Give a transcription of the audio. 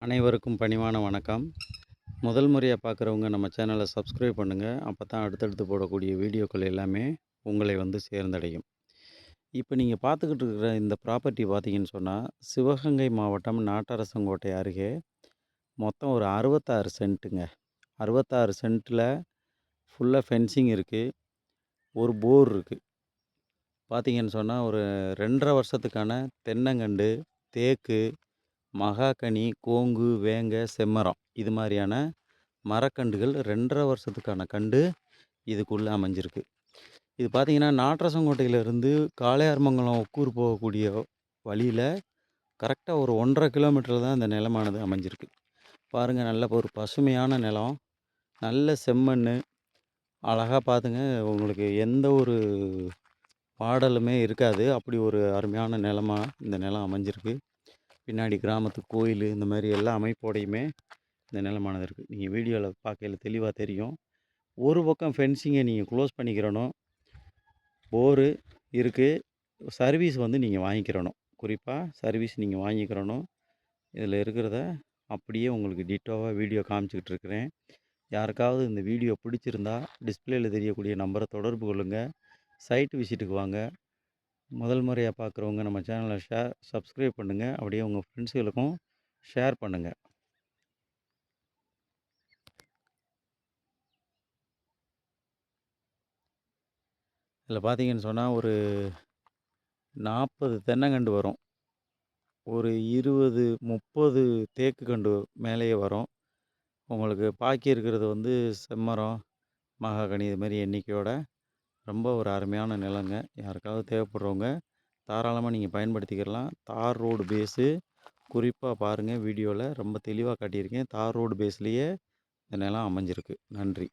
அனைவருக்கும் பணிவான வணக்கம். முதல் முறையா பார்க்குறவங்க நம்ம சேனலை சப்ஸ்கிரைப் பண்ணுங்கள். அப்போ தான் அடுத்தடுத்து போடக்கூடிய வீடியோக்கள் எல்லாமே உங்களை வந்து சேர்ந்தடையும். இப்போ நீங்கள் பார்த்துக்கிட்டு இருக்கிற இந்த ப்ராப்பர்ட்டி பார்த்தீங்கன்னு சொன்னால், சிவகங்கை மாவட்டம் நாட்டரசங்கோட்டை அருகே மொத்தம் ஒரு 66 சென்ட்டுங்க. 66 சென்ட்டில் ஃபுல்லாக ஃபென்சிங் இருக்குது. ஒரு போர் இருக்குது. பார்த்தீங்கன்னு சொன்னால் ஒரு 2 1/2 வருஷத்துக்கான தென்னங்கண்டு, தேக்கு, மகாகனி, கோங்கு, வேங்க, செம்மரம் இது மாதிரியான மரக்கன்றுகள் 2 1/2 வருஷத்துக்கான கண்டு இதுக்குள்ளே அமைஞ்சிருக்கு. இது பார்த்தீங்கன்னா, நாட்றசங்கோட்டையிலேருந்து காளையார்மங்கலம் ஒக்கூர் போகக்கூடிய வழியில கரெக்டாக ஒரு 1 1/2 கிலோமீட்டர் தான் இந்த நிலமானது அமைஞ்சிருக்கு. பாருங்கள், நல்ல ஒரு பசுமையான நிலம், நல்ல செம்மண், அழகா பார்த்துங்க. உங்களுக்கு எந்த ஒரு பாடலுமே இருக்காது. அப்படி ஒரு அருமையான நிலமா இந்த நிலம் அமைஞ்சிருக்கு. பின்னாடி கிராமத்து கோயில் இந்த மாதிரி எல்லா அமைப்போடையுமே இந்த நிலமானது இருக்குது. நீங்கள் வீடியோவில் பார்க்கையில தெளிவாக தெரியும். ஒரு பக்கம் ஃபென்சிங்கை நீங்கள் க்ளோஸ் பண்ணிக்கிறணும். போரு இருக்குது. சர்வீஸ் வந்து நீங்கள் வாங்கிக்கிறணும். குறிப்பாக சர்வீஸ் நீங்கள் வாங்கிக்கிறணும். இதில் இருக்கிறத அப்படியே உங்களுக்கு டிட்டோவாக வீடியோ காமிச்சிக்கிட்டு இருக்கிறேன். யாருக்காவது இந்த வீடியோ பிடிச்சிருந்தா டிஸ்பிளேயில் தெரியக்கூடிய நம்பரை தொடர்பு கொள்ளுங்கள். சைட் விசிட்டுக்கு வாங்க. முதல் முறையாக பார்க்குறவங்க நம்ம சேனலை சப்ஸ்கிரைப் பண்ணுங்கள். அப்படியே உங்கள் ஃப்ரெண்ட்ஸுகளுக்கும் ஷேர் பண்ணுங்கள். இதில் பார்த்தீங்கன்னு சொன்னால் ஒரு 40 தென்னங்கண்டு வரும். ஒரு 20, 30 தேக்கு கண்டு மேலேயே வரும். உங்களுக்கு பாக்கி இருக்கிறது வந்து செம்மரம், மகாகனி இது மாதிரி எண்ணிக்கையோட ரொம்ப ஒரு அருமையான நிலங்க. யாருக்காவது தேவைப்படுறவங்க தாராளமாக நீங்கள் பயன்படுத்திக்கிடலாம். தார் ரோடு பேஸு குறிப்பாக பாருங்கள், வீடியோவில் ரொம்ப தெளிவாக காட்டியிருக்கேன். தார் ரோடு பேஸ்லேயே இந்த நிலம் அமைஞ்சிருக்கு. நன்றி.